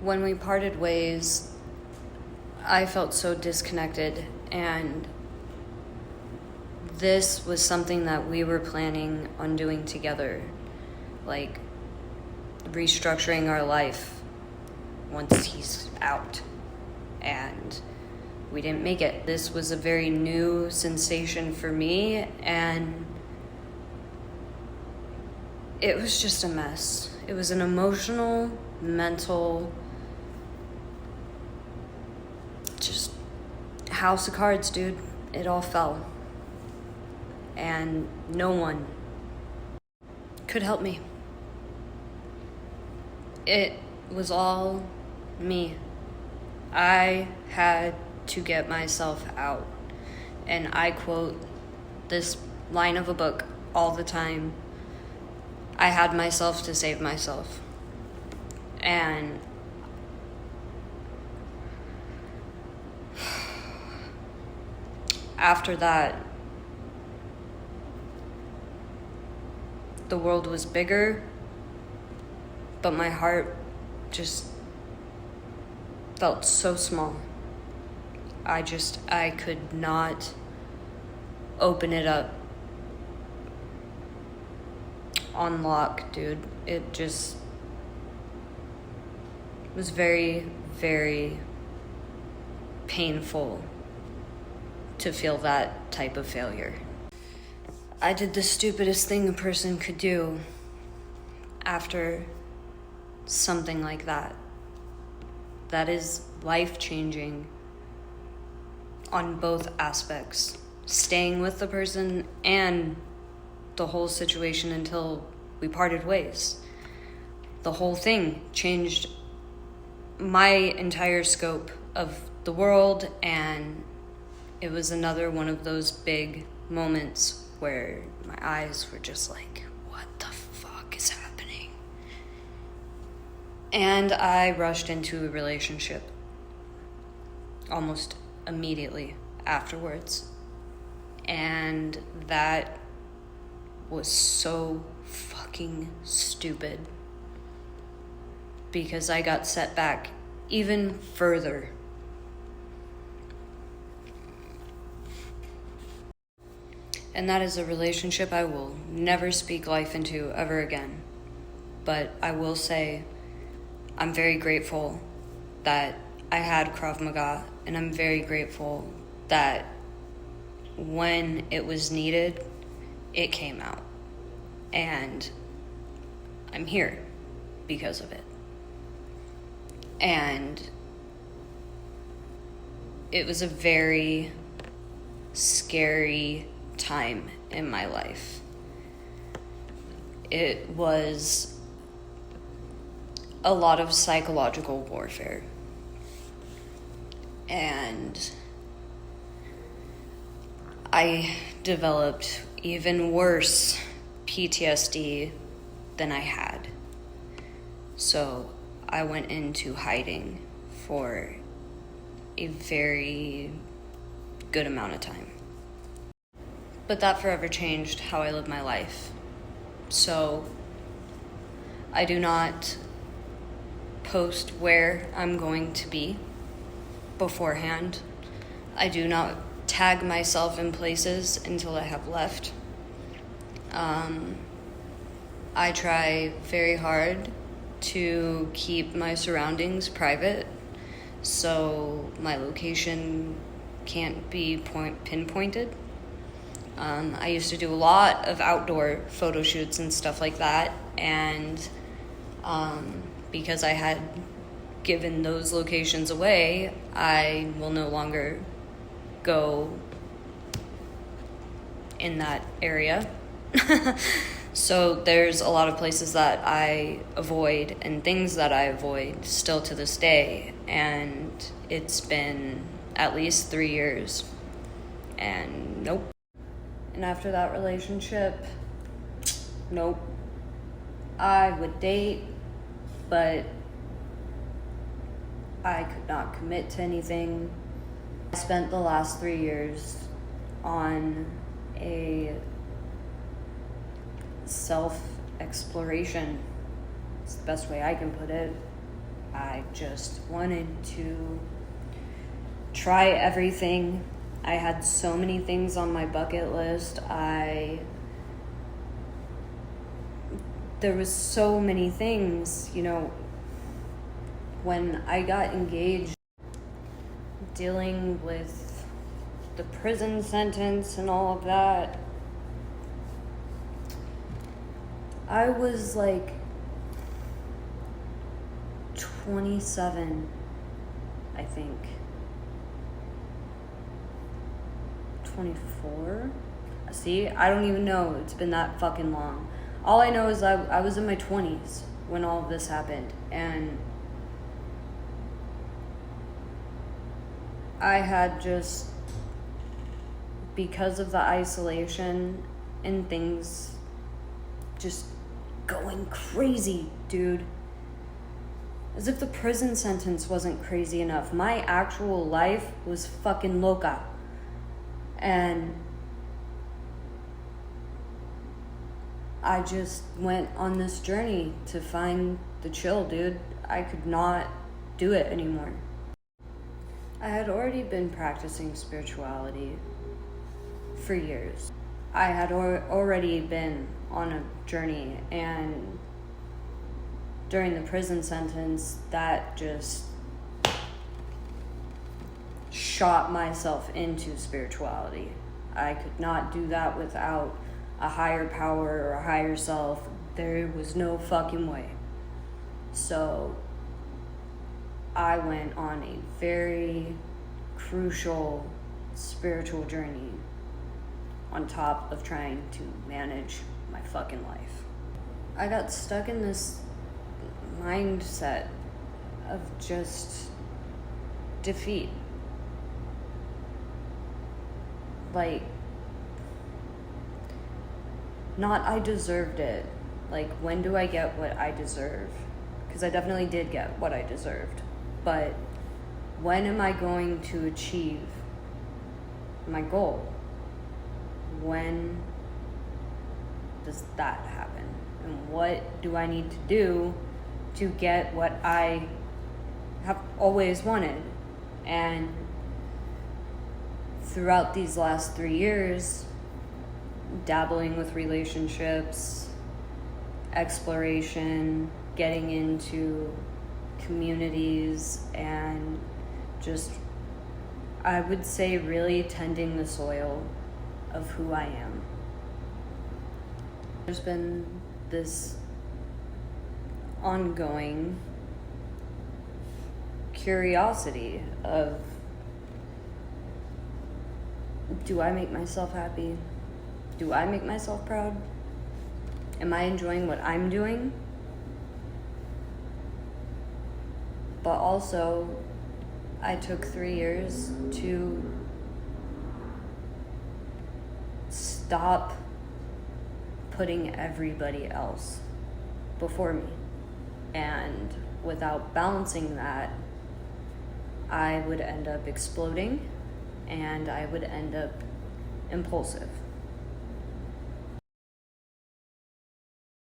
When we parted ways, I felt so disconnected, and this was something that we were planning on doing together, like restructuring our life once he's out, and we didn't make it. This was a very new sensation for me, and it was just a mess. It was an emotional, mental, just house of cards, dude. It all fell. And no one could help me. It was all me. I had to get myself out. And I quote this line of a book all the time. I had myself to save myself. And after that, the world was bigger, but my heart just felt so small. I could not open it up on lock, dude. It just was very, very painful to feel that type of failure. I did the stupidest thing a person could do after something like that. That is life-changing on both aspects. Staying with the person and the whole situation until we parted ways. The whole thing changed my entire scope of the world, and it was another one of those big moments where my eyes were just like, what the fuck is happening? And I rushed into a relationship almost immediately afterwards. And that was so fucking stupid, because I got set back even further. And that is a relationship I will never speak life into ever again. But I will say, I'm very grateful that I had Krav Maga, and I'm very grateful that when it was needed, it came out. And I'm here because of it. And it was a very scary time in my life. It was a lot of psychological warfare. And I developed even worse PTSD than I had. So I went into hiding for a very good amount of time. But that forever changed how I live my life. So I do not post where I'm going to be beforehand. I do not tag myself in places until I have left. I try very hard to keep my surroundings private, so my location can't be pinpointed. I used to do a lot of outdoor photo shoots and stuff like that, and because I had given those locations away, I will no longer go in that area. So there's a lot of places that I avoid and things that I avoid still to this day, and it's been at least 3 years, and nope. And after that relationship, nope. I would date, but I could not commit to anything. I spent the last 3 years on a self-exploration. It's the best way I can put it. I just wanted to try everything. I had so many things on my bucket list. There was so many things, you know, when I got engaged, dealing with the prison sentence and all of that. I was like 27, I think. 24? See, I don't even know. It's been that fucking long. All I know is I was in my 20s when all of this happened, and I had just, because of the isolation and things just going crazy, dude. As if the prison sentence wasn't crazy enough. My actual life was fucking loca. And I just went on this journey to find the chill, dude. I could not do it anymore. I had already been practicing spirituality for years. I had already been on a journey, and during the prison sentence, that just shot myself into spirituality. I could not do that without a higher power or a higher self. There was no fucking way. So I went on a very crucial spiritual journey on top of trying to manage my fucking life. I got stuck in this mindset of just defeat. Like, not I deserved it. Like, when do I get what I deserve? Because I definitely did get what I deserved. But when am I going to achieve my goal? When does that happen? And what do I need to do to get what I have always wanted? And throughout these last 3 years, dabbling with relationships, exploration, getting into communities, and just, I would say, really tending the soil of who I am. There's been this ongoing curiosity of, do I make myself happy? Do I make myself proud? Am I enjoying what I'm doing? But also, I took 3 years to stop putting everybody else before me. And without balancing that, I would end up exploding, and I would end up impulsive.